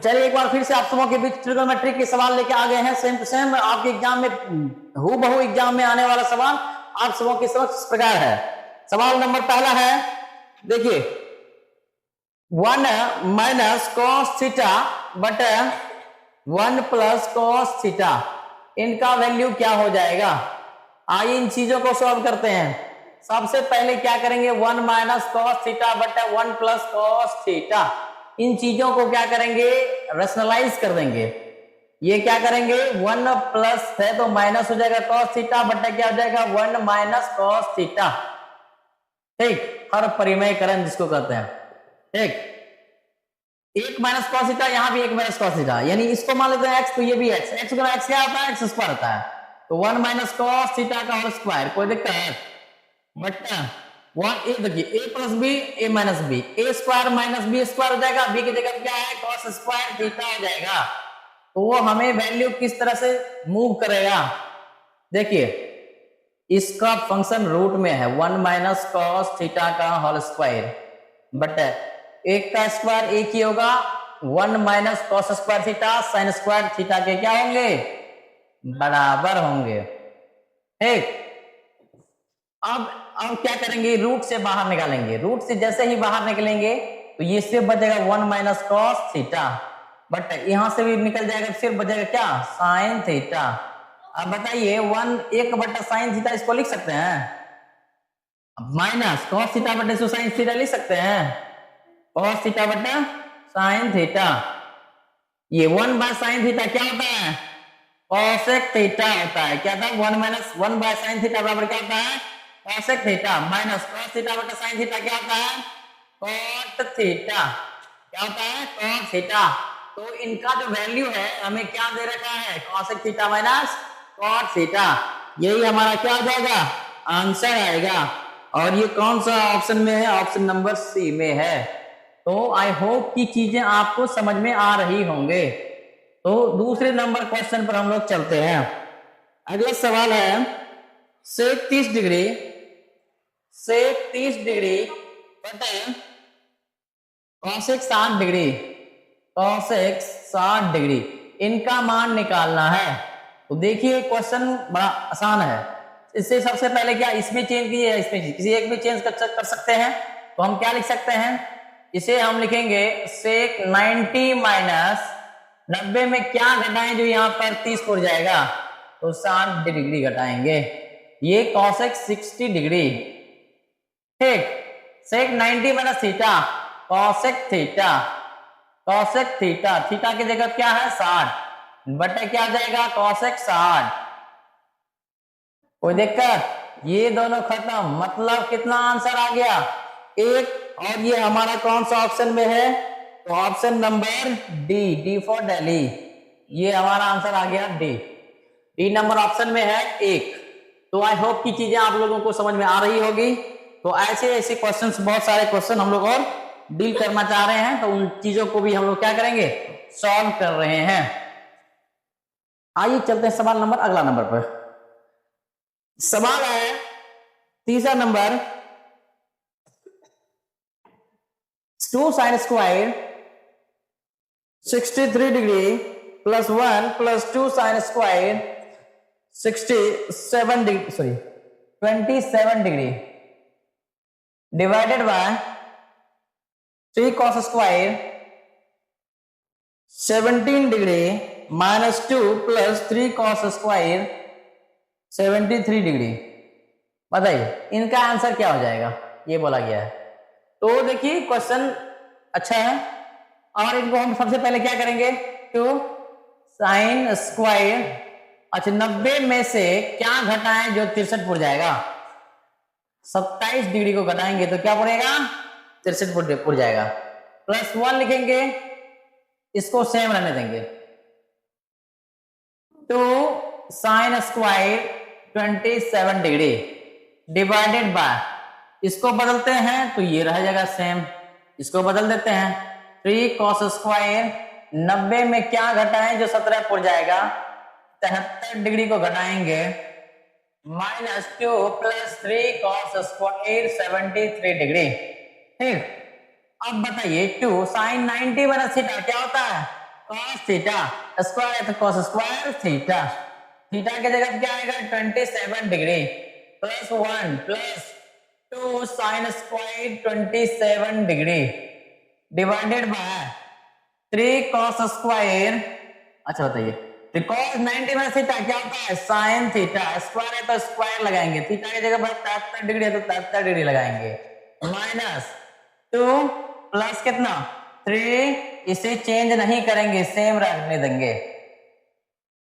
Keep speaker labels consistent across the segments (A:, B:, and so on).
A: चलिए एक बार फिर से आप सबों के बीच ट्रिगोनोमेट्री के सवाल लेके आ गए हैं, सेम टू सेम आपके एग्जाम में हूबहू एग्जाम में आने वाला सवाल आप सबों के समक्ष इस प्रकार है। सवाल नंबर पहला है, देखिए 1 माइनस कॉस थीटा बटे 1 प्लस कॉस थीटा, इनका वैल्यू क्या हो जाएगा। आइए इन चीजों को सॉल्व करते हैं। सबसे पहले क्या करेंगे, 1 माइनस कॉस थीटा बटे 1 प्लस कॉस थीटा, इन चीजों को क्या करेंगे, रेशनलाइज कर देंगे। ये क्या करेंगे, 1 प्लस है तो माइनस हो जाएगा कॉस थीटा बटे क्या हो जाएगा 1 माइनस कॉस थीटा। ठीक, हर परिमेयकरण जिसको कहते हैं। ठीक, 1 माइनस कॉस थीटा, यहां भी 1 माइनस कॉस थीटा, यानी इसको मान लेते हैं x तो ये भी x, x गुना x क्या होता है, x स्क्वायर होता है। तो 1 माइनस कॉस थीटा का होल स्क्वायर, कोई दिक्कत है बटा 1 ए, देखिए a plus b a minus b, a square minus b square हो जाएगा, b की जगह क्या है कॉस स्क्वायर थीटा हो जाएगा। तो वो हमें वैल्यू किस तरह से मूव करेगा, देखिए इसका फंक्शन रूट में है 1 माइनस कॉस थीटा का होल स्क्वायर बट एक का स्क्वायर एक ही होगा, 1 minus cos square theta sine square theta के क्या होंगे, बराबर होंगे। ठीक, अब क्या करेंगे, रूट से बाहर निकालेंगे। रूट से जैसे ही बाहर निकलेंगे तो ये सिर्फ बचेगा 1 माइनस कॉस थीटा, बट यहां से भी निकल जाएगा, सिर्फ बचेगा क्या साइन थीटा। अब बताइए 1 बटा साइन थीटा इसको लिख सकते हैं, माइनस कॉस थीटा बटे साइन थीटा लिख सकते हैं, कॉस थीटा बटा साइन थीटा। ये 1 बाय साइन थीटा क्या होता है, कॉसेक थीटा होता है। क्या था, 1 माइनस 1 बाय साइन थीटा बराबर क्या होता है, cosec theta, minus cos theta बटा साइन थीटा क्या होता है, कॉट थीटा। क्या होता है, कॉट थीटा। तो इनका जो वैल्यू है हमें क्या दे रखा है, cosec theta minus cot theta. यही हमारा क्या हो जाएगा, आंसर आएगा। और ये कौन सा ऑप्शन में है, ऑप्शन नंबर सी में है। तो आई होप की चीजें आपको समझ में आ रही होंगे। तो दूसरे नंबर क्वेश्चन पर हम लोग चलते हैं। अगला सवाल है, सेक 30 डिग्री बटे कॉसेक 60 डिग्री, कॉसेक 60 डिग्री, इनका मान निकालना है। तो देखिए क्वेश्चन बड़ा आसान है। इससे सबसे पहले क्या इसमें चेंज कीजिए, इसमें किसी एक में चेंज कर सकते हैं। तो हम क्या लिख सकते हैं, इसे हम लिखेंगे सेक 90 माइनस 90 में क्या घटाएं जो यहाँ पर 30 पड़ जाएगा, तो 60 डिग्री घटाएंगे, ये कॉसेक 60 डिग्री। ठीक, सेक 90 minus theta, cosec theta, cosec theta, theta की जगह क्या है 60 बटे क्या हो जाएगा कॉसेक 60। कोई दिक्कत, ये दोनों खत्म, मतलब कितना आंसर आ गया, एक। और ये हमारा कौन सा ऑप्शन में है, तो option number D for Delhi, ये हमारा आंसर आ गया डी नंबर ऑप्शन में है एक। तो आई होप की चीजें आप लोगों को समझ में आ रही होगी। तो ऐसे क्वेश्चंस, बहुत सारे क्वेश्चन हम लोग और डील करना चाह रहे हैं, तो उन चीजों को भी हम लोग क्या करेंगे, सॉल्व कर रहे हैं। आइए चलते हैं सवाल नंबर, अगला नंबर पर सवाल है तीसरा number, 2 sine square 63 degree plus 1 plus 2 sine square 67 degree, sorry 27 degree divided by 3 cos square 17 degree minus 2 plus 3 cos square 73 degree. बताइए इनका आंसर क्या हो जाएगा, ये बोला गया है। तो देखिए क्वेश्चन अच्छा है, और इनको हम सबसे पहले क्या करेंगे, तो साइन स्क्वायर, अच्छा 90 में से क्या घटाएं जो 63 पड़ जाएगा, 27 डिग्री को घटाएंगे तो क्या पड़ेगा 63 पड़ जाएगा, प्लस 1 लिखेंगे, इसको सेम रहने देंगे। तो sine square 27 degree divided by, इसको बदलते हैं तो ये रह जाएगा सेम, इसको बदल देते हैं, 3 कॉस स्क्वायर 90 में क्या घटाएं जो 17 पड़ जाएगा, 73 डिग्री को घटाएंगे, minus 2 plus 3 cos square 73 degree. ठीक, अब बताइए 2 साइन 90 माइनस थीटा क्या होता है, cos थीटा स्क्वायर है तो cos स्क्वायर थीटा, थीटा की जगह क्या आएगा 27 degree plus 1 plus 2 sine square 27 degree divided by 3 cos square. अच्छा बताइए, तो cos 90 में थीटा क्या होता है साइन थीटा, स्क्वायर है तो स्क्वायर लगाएंगे, थीटा की जगह पर 73 डिग्री है तो 73 डिग्री लगाएंगे, माइनस 2 प्लस कितना 3, इसे चेंज नहीं करेंगे सेम रखने देंगे।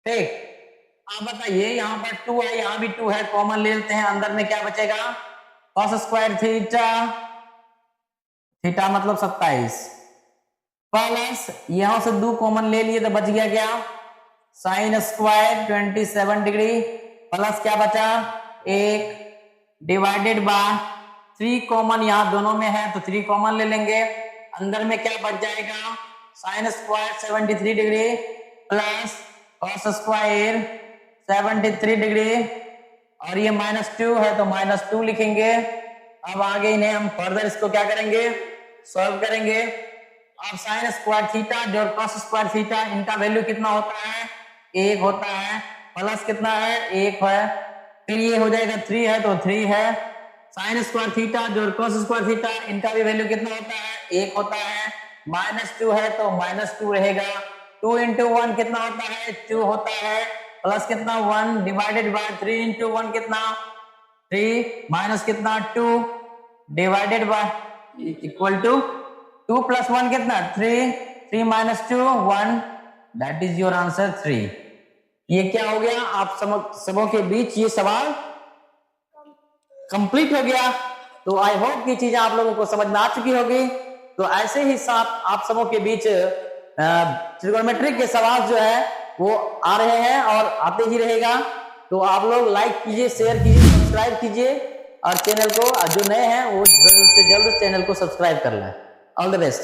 A: ठीक, आप बताइए यहाँ पर 2 है यहाँ भी 2 है, कॉमन ले लेते हैं, अंदर में क्या बचेगा cos स्क्वायर थीटा, थीटा मतलब 27 प्लस यहां से 2 कॉमन ले लिए तो बच गया क्या साइन स्क्वायर 27 डिग्री प्लस क्या बचा 1 डिवाइडेड बाय 3 कॉमन यहां दोनों में है तो 3 कॉमन ले लेंगे, अंदर में क्या बच जाएगा sine square 73 degree plus cos square 73 degree और ये -2 है तो -2 लिखेंगे। अब आगे इन्हें हम फर्दर इसको क्या करेंगे सॉल्व करेंगे। अब साइन स्क्वायर थीटा जो cos स्क्वायर थीटा इनका वैल्यू कितना होता है 1 होता है, प्लस कितना है 1 है, फिर ये हो जाएगा 3 है तो 3 है, साइन स्क्वायर थीटा जो cos स्क्वायर थीटा इनका भी वैल्यू कितना होता है 1 होता है, -2 है तो -2 रहेगा, 2 into 1 कितना होता है 2 होता है, प्लस कितना 1 डिवाइडेड बाय 3 into 1 कितना 3 माइनस कितना 2 divided by equal to 2 plus 1 कितना 3, 3 minus 2 1, that is your answer 3। ये क्या हो गया आप सबों के बीच ये सवाल कंप्लीट हो गया। तो आई होप ये चीजें आप लोगों को समझ में आ चुकी होगी। तो ऐसे ही साथ आप सबों के बीच ट्रिगोनोमेट्री के सवाल जो है वो आ रहे हैं और आते ही रहेगा। तो आप लोग लाइक कीजिए, शेयर कीजिए, सब्सक्राइब कीजिए और चैनल को जो नए हैं वो जल्द से जल्द चैनल को सब्सक्राइब कर लें। All the best.